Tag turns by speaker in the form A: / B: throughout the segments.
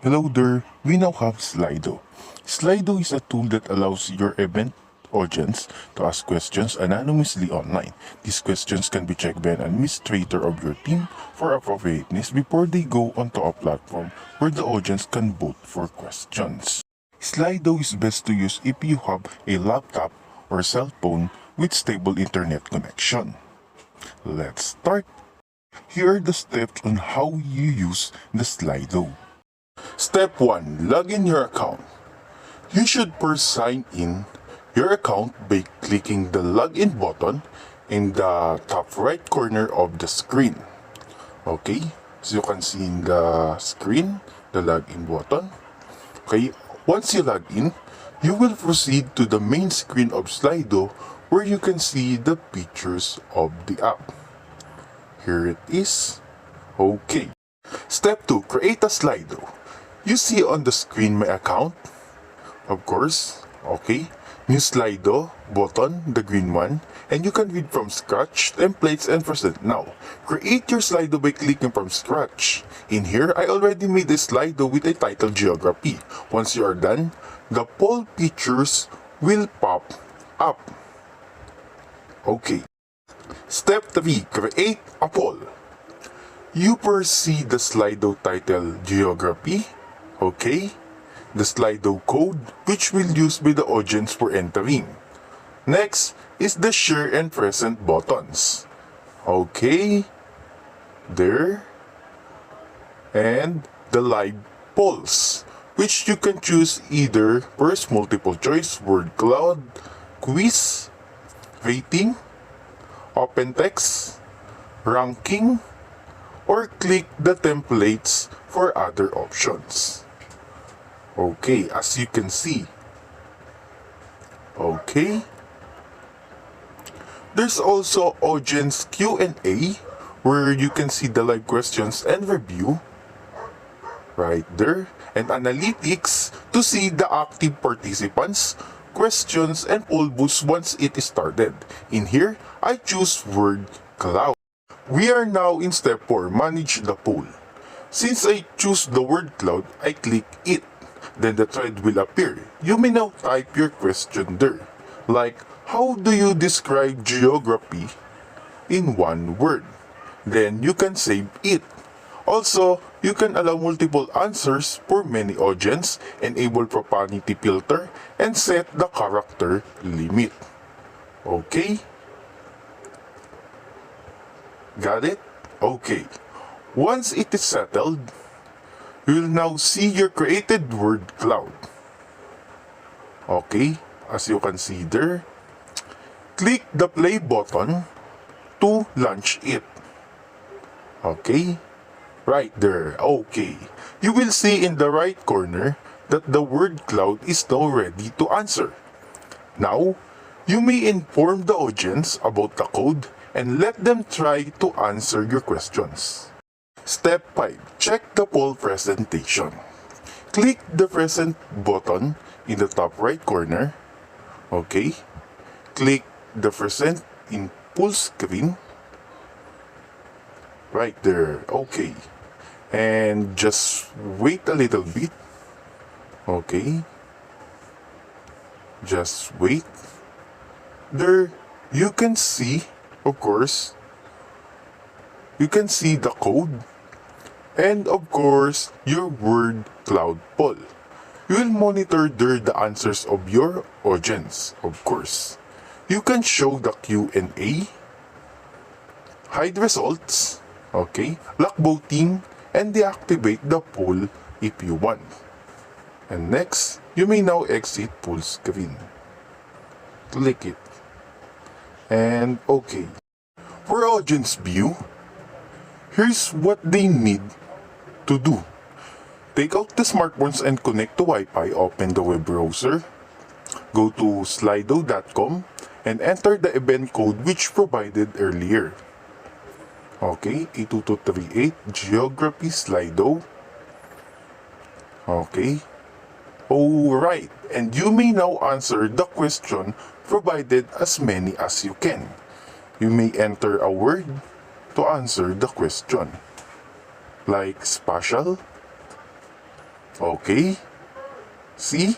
A: Hello there, we now have SLIDO. SLIDO is a tool that allows your event audience to ask questions anonymously online. These questions can be checked by an administrator of your team for appropriateness before they go onto a platform where the audience can vote for questions. SLIDO is best to use if you have a laptop or cell phone with stable internet connection. Let's start. Here are the steps on how you use the SLIDO. Step 1. Log in your account. You should first sign in your account by clicking the login button in the top right corner of the screen. Okay, so you can see in the screen the login button. Okay, once you log in, you will proceed to the main screen of SLIDO where you can see the features of the app. Here it is. Okay. Step 2. Create a SLIDO. You see on the screen my account, of course, okay, new SLIDO button, the green one, and you can read from scratch, templates, and present now. Create your SLIDO by clicking from scratch. In here, I already made a SLIDO with a title geography. Once you are done, the poll features will pop up. Okay. Step 3. Create a poll. You first see the SLIDO title geography. Okay, the SLIDO code which will use by the audience for entering. Next is the share and present buttons. Okay, there. And the live polls which you can choose either first multiple choice, word cloud, quiz, rating, open text, ranking, or click the templates for other options. Okay, as you can see. Okay. There's also audience Q&A where you can see the live questions and review right there, and analytics to see the active participants, questions, and poll boosts once it is started. In here, I choose word cloud. We are now in step 4, manage the poll. Since I choose the word cloud, I click it. Then the thread will appear. You may now type your question there. Like, how do you describe geography in one word? Then you can save it. Also, you can allow multiple answers for many audience, enable profanity filter, and set the character limit. Okay? Got it? Okay. Once it is settled, you will now see your created word cloud. Okay, as you can see there, click the play button to launch it. Okay, right there. Okay, you will see in the right corner that the word cloud is now ready to answer. Now, you may inform the audience about the code and let them try to answer your questions. Step 5. Check the poll presentation. Click the present button in the top right corner. Okay. Click the present in full screen. Right there. Okay. And just wait a little bit. Okay. Just wait. There you can see, of course, you can see the code. And of course, your word cloud poll. You will monitor there the answers of your audience, of course. You can show the Q&A, hide results, okay, lock voting, and deactivate the poll if you want. And next, you may now exit full screen. Click it. And okay. For audience view, here's what they need to do. Take out the smartphones and connect to Wi-Fi. Open the web browser. Go to slido.com and enter the event code which provided earlier. Okay, 82238 Geography SLIDO. Okay. Alright, and you may now answer the question provided as many as you can. You may enter a word to answer the question, like spatial, Okay? C?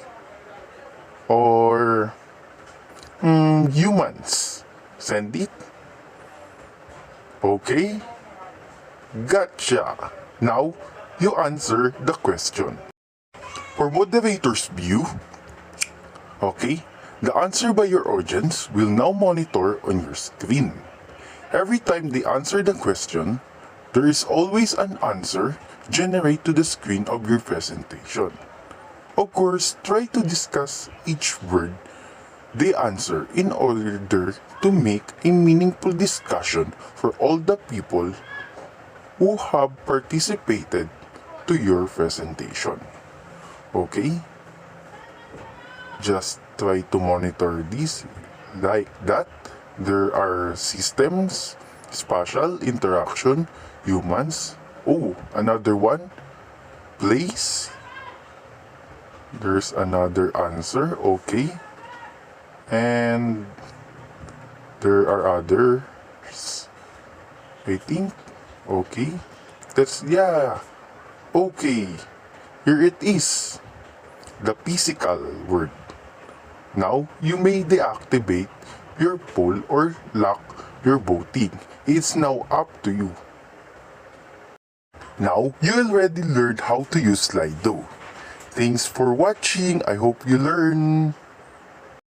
A: Or humans? Send it? Okay? Gotcha! Now, you answer the question. For moderator's view, okay, the answer by your audience will now monitor on your screen. Every time they answer the question, there is always an answer generated to the screen of your presentation. Of course, try to discuss each word they answer in order to make a meaningful discussion for all the people who have participated to your presentation. Okay? Just try to monitor this like that. There are systems, spatial, interaction, humans. Oh, another one. Place. There's another answer. Okay. And there are others. I think. Okay. That's, yeah. Okay. Here it is. The physical word. Now, you may deactivate your poll or lock your voting. It's now up to you. Now, you already learned how to use SLIDO. Thanks for watching. I hope you learn.